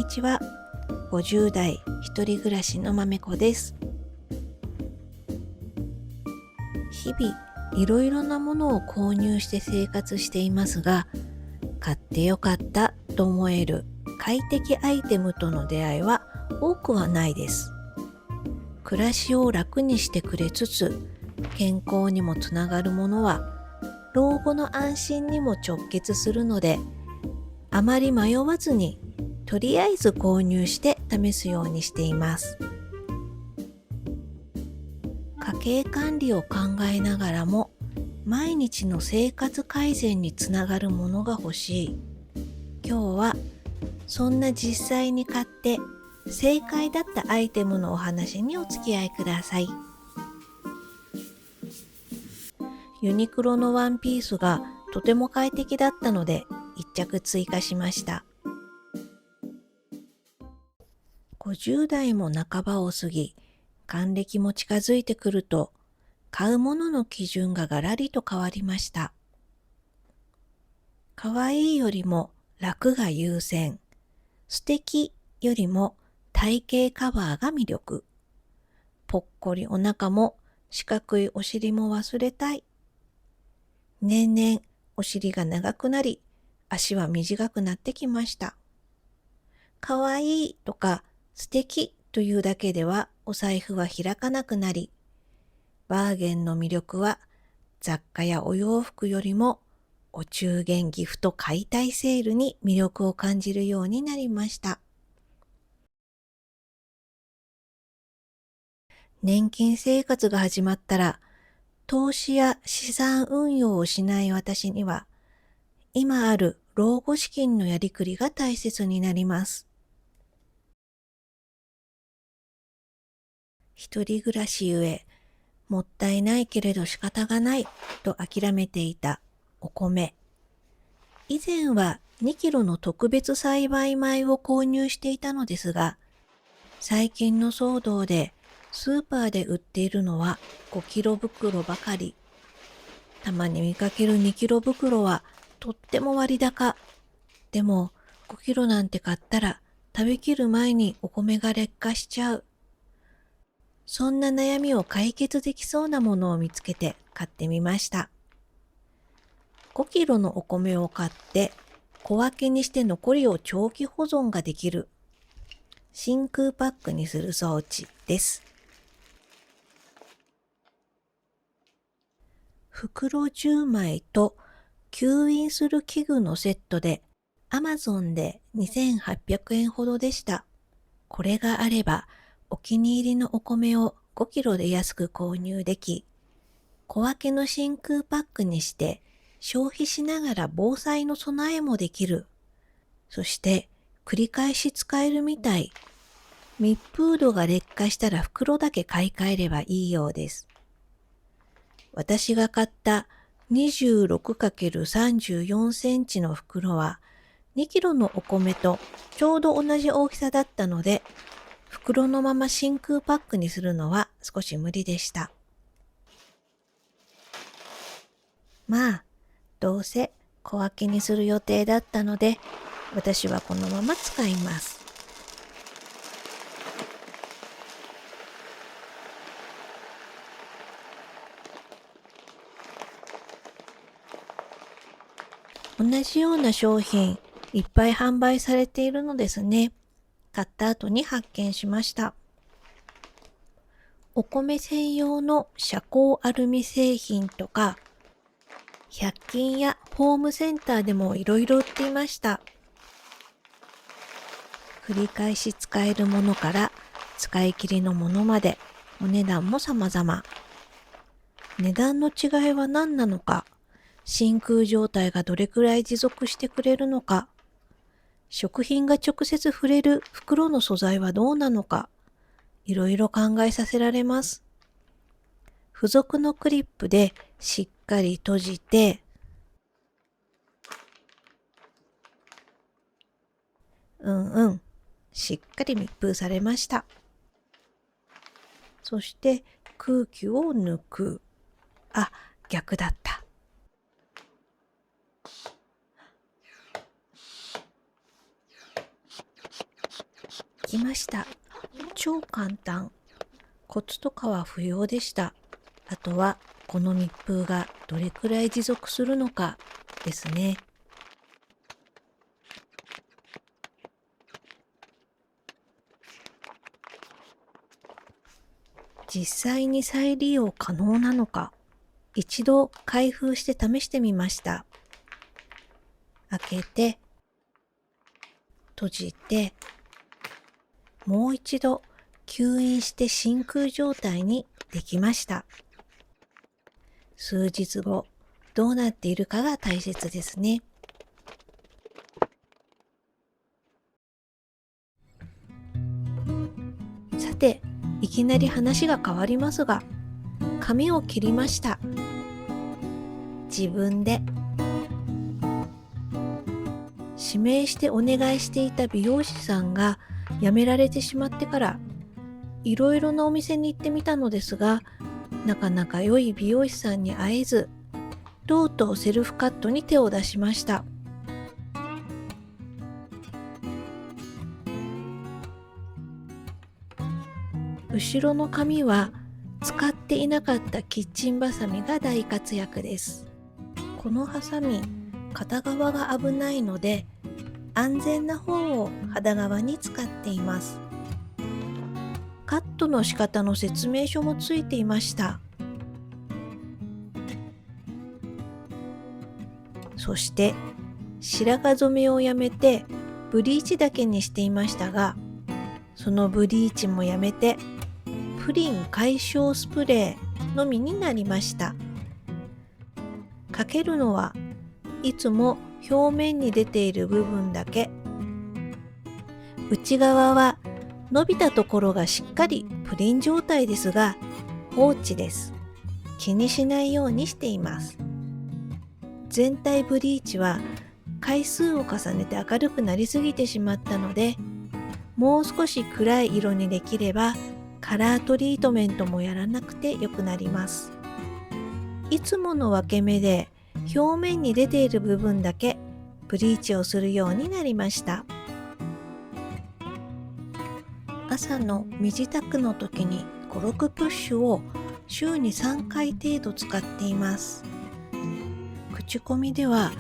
にちは。50代一人暮らしのまめこです。日々いろいろなものを購入して生活していますが、買ってよかったと思える快適アイテムとの出会いは多くはないです。暮らしを楽にしてくれつつ、健康にもつながるものは老後の安心にも直結するので、あまり迷わずにとりあえず購入して試すようにしています。家計管理を考えながらも毎日の生活改善につながるものが欲しい。今日はそんな実際に買って正解だったアイテムのお話にお付き合いください。ユニクロのワンピースがとても快適だったので一着追加しました。50代も半ばを過ぎ、還暦も近づいてくると、買うものの基準がガラリと変わりました。可愛いよりも楽が優先、素敵よりも体型カバーが魅力、ぽっこりお腹も四角いお尻も忘れたい。年々お尻が長くなり、足は短くなってきました。可愛いとか素敵というだけではお財布は開かなくなり、バーゲンの魅力は雑貨やお洋服よりもお中元ギフト解体セールに魅力を感じるようになりました。年金生活が始まったら、投資や資産運用をしない私には、今ある老後資金のやりくりが大切になります。一人暮らしゆえ、もったいないけれど仕方がないと諦めていたお米。以前は2キロの特別栽培米を購入していたのですが、最近の騒動でスーパーで売っているのは5キロ袋ばかり。たまに見かける2キロ袋はとっても割高。でも5キロなんて買ったら食べきる前にお米が劣化しちゃう。そんな悩みを解決できそうなものを見つけて買ってみました。5キロのお米を買って小分けにして残りを長期保存ができる真空パックにする装置です。袋10枚と吸引する器具のセットで Amazon で2800円ほどでした。これがあればお気に入りのお米を5キロで安く購入でき、小分けの真空パックにして消費しながら防災の備えもできる。そして繰り返し使えるみたい。密封度が劣化したら袋だけ買い替えればいいようです。私が買った 26×34 センチの袋は2キロのお米とちょうど同じ大きさだったので、袋のまま真空パックにするのは少し無理でした。まあ、どうせ小分けにする予定だったので、私はこのまま使います。同じような商品いっぱい販売されているのですね。買った後に発見しました。お米専用の遮光アルミ製品とか、100均やホームセンターでもいろいろ売っていました。繰り返し使えるものから使い切りのものまでお値段も様々。値段の違いは何なのか、真空状態がどれくらい持続してくれるのか、食品が直接触れる袋の素材はどうなのか、いろいろ考えさせられます。付属のクリップでしっかり閉じて、しっかり密封されました。そして空気を抜く。逆だった。きました。超簡単。コツとかは不要でした。あとはこの密封がどれくらい持続するのかですね。実際に再利用可能なのか、一度開封して試してみました。開けて、閉じて、もう一度吸引して真空状態にできました。数日後、どうなっているかが大切ですね。さて、いきなり話が変わりますが、髪を切りました。自分で。指名してお願いしていた美容師さんが辞められてしまってから、いろいろなお店に行ってみたのですが、なかなか良い美容師さんに会えず、とうとうセルフカットに手を出しました。後ろの髪は使っていなかったキッチンバサミが大活躍です。このハサミ、片側が危ないので、安全な方を肌側に使っています。カットの仕方の説明書もついていました。そして白髪染めをやめてブリーチだけにしていましたが、そのブリーチもやめてプリン解消スプレーのみになりました。かけるのはいつも表面に出ている部分だけ。内側は伸びたところがしっかりプリン状態ですが放置です。気にしないようにしています。全体ブリーチは回数を重ねて明るくなりすぎてしまったので、もう少し暗い色にできればカラートリートメントもやらなくてよくなります。いつもの分け目で表面に出ている部分だけブリーチをするようになりました。朝の身支度の時に5、6プッシュを週に3回程度使っています。口コミでは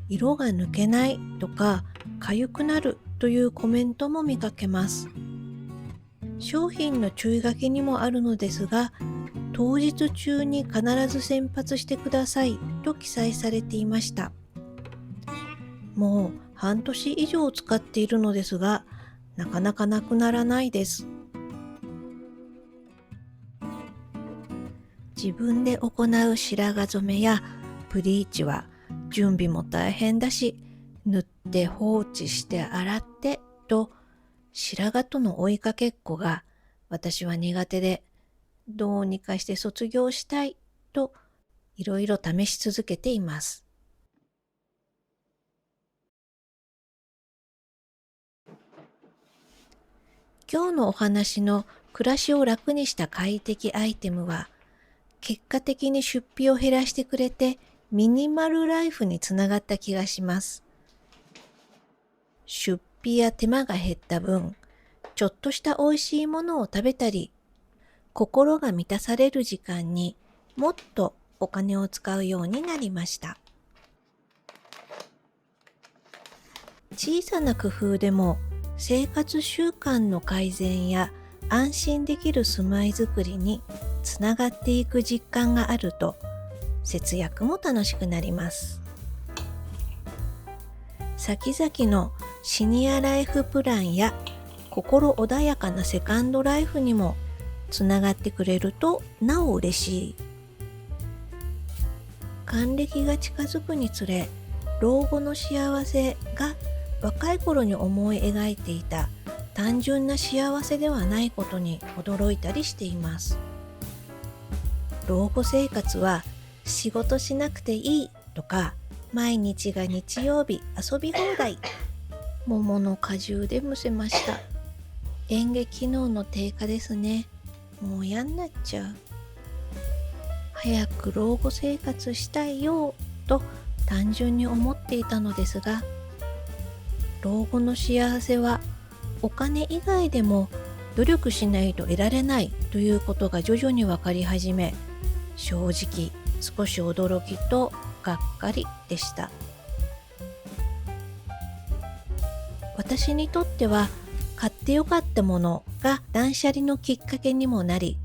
色が抜けないとか痒くなるというコメントも見かけます。商品の注意書きにもあるのですが、当日中に必ず洗髪してくださいと記載されていました。もう半年以上使っているのですが、なかなかなくならないです。自分で行う白髪染めやブリーチは準備も大変だし、塗って放置して洗ってと白髪との追いかけっこが私は苦手で、どうにかして卒業したいといろいろ試し続けています。今日のお話の暮らしを楽にした快適アイテムは、結果的に出費を減らしてくれてミニマルライフにつながった気がします。出費や手間が減った分、ちょっとした美味しいものを食べたり、心が満たされる時間にもっとお金を使うようになりました。小さな工夫でも生活習慣の改善や安心できる住まいづくりにつながっていく実感があると、節約も楽しくなります。先々のシニアライフプランや心穏やかなセカンドライフにもつながってくれるとなお嬉しい。還暦が近づくにつれ、老後の幸せが若い頃に思い描いていた単純な幸せではないことに驚いたりしています。老後生活は仕事しなくていいとか、毎日が日曜日遊び放題。桃の果汁でむせました。嚥下機能の低下ですね。もう嫌になっちゃう。早く老後生活したいよと単純に思っていたのですが、老後の幸せはお金以外でも努力しないと得られないということが徐々に分かり始め、正直少し驚きとがっかりでした。私にとっては買ってよかったものが断捨離のきっかけにもなり、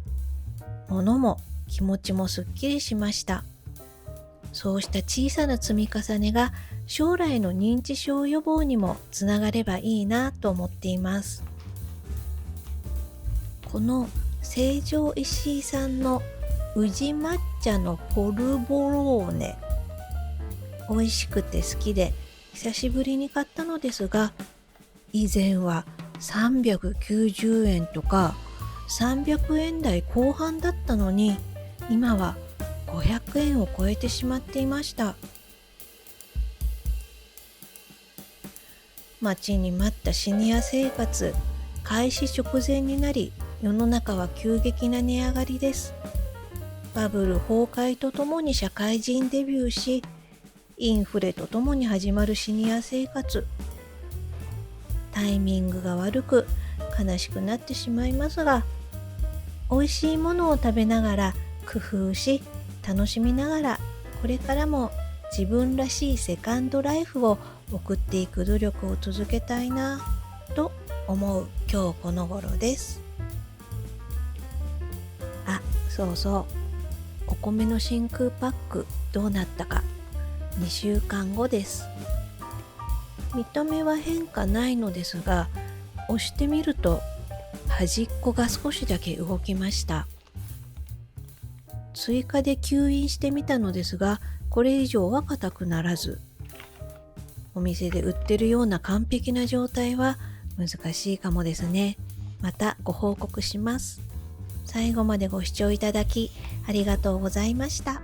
物も気持ちもすっきりしました。そうした小さな積み重ねが将来の認知症予防にもつながればいいなと思っています。この成城石井さんの宇治抹茶のポルボローネ、美味しくて好きで久しぶりに買ったのですが、以前は390円とか300円台後半だったのに、今は500円を超えてしまっていました。待ちに待ったシニア生活開始直前になり、世の中は急激な値上がりです。バブル崩壊とともに社会人デビューし、インフレとともに始まるシニア生活。タイミングが悪く悲しくなってしまいますが、美味しいものを食べながら工夫し、楽しみながらこれからも自分らしいセカンドライフを送っていく努力を続けたいなと思う今日この頃です。あ、そうそう、お米の真空パックどうなったか2週間後です。見た目は変化ないのですが、押してみると端っこが少しだけ動きました。追加で吸引してみたのですが、これ以上は硬くならず、お店で売ってるような完璧な状態は難しいかもですね。またご報告します。最後までご視聴いただきありがとうございました。